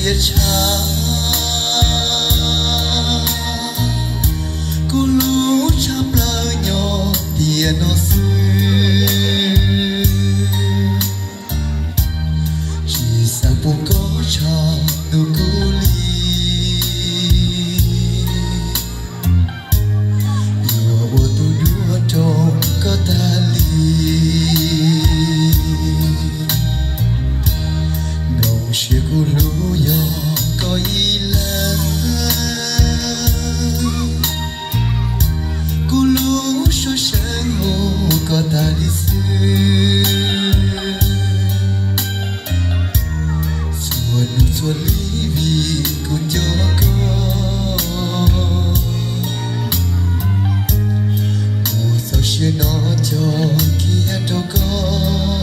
chia cha cô lú chắp lơ nhỏ tiền nó xưa chỉ sang phố có cha đồ cô ly đùa ô tô đùa trong có ta ly nồng chia cô lú nhỏ có ý là cô lú cho sáng hồ có ta đi xưa xuân lý vì cô cho con mùa sao chia nó cho kia cho con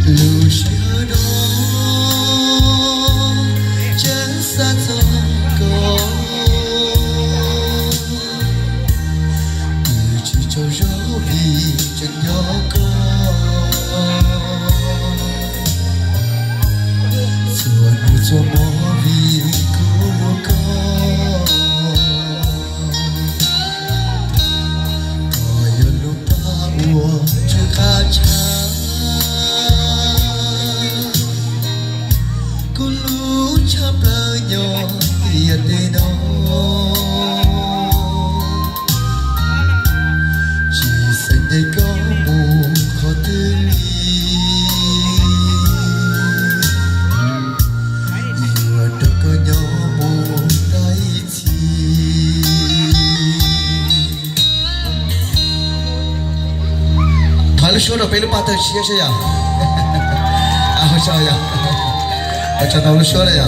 lưu chia đó chân xa trong con từ chỉ cho gió vì chân nhỏ con cho mò vì cô con rồi lúc ta uống chưa khá cha cô lú chắp lơ nhỏ tiền để nó chỉ xanh đây có mù khó tư ly Lalu suara pelu patah sia ya. Aku saya. Baca tahu suara ya.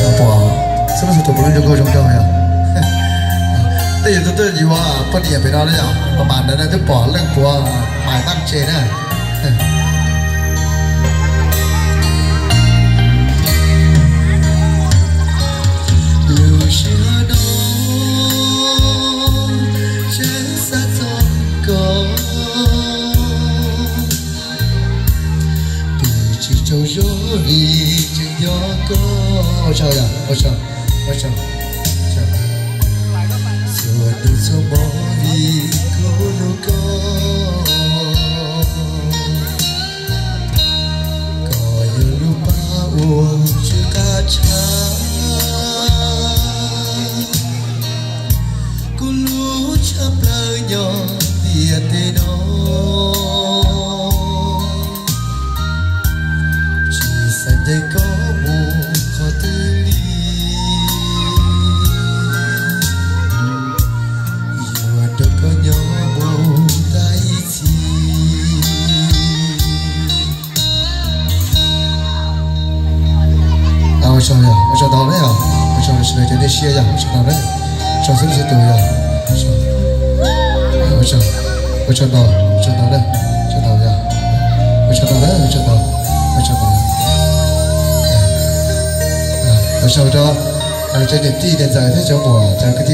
Apa? Sama satu bulan juga jom jom ya. Tapi itu tu jiwa apa dia berada ya. Pemandangan itu boleh buat mai bang cina. Châu gió vì chừng gió có ôi trời à ôi trời rồi từ sau bỏ vì cô nó có yêu lúc ba uống chưa cả cha cô lú chắp lơ nhỏ tiền tê nó đây có mù khó tư ly dù đâu có nhỏ bầu tay chi ôi trời ơi ôi trời đó đấy à ôi trời ơi trời đây xia à ôi trời đó đấy trời rất là tuổi à ôi trời đó đây trời đó à ôi trời đó đấy ôi trời đó sau đó cho điểm thi để giải thích cho mùa cho cái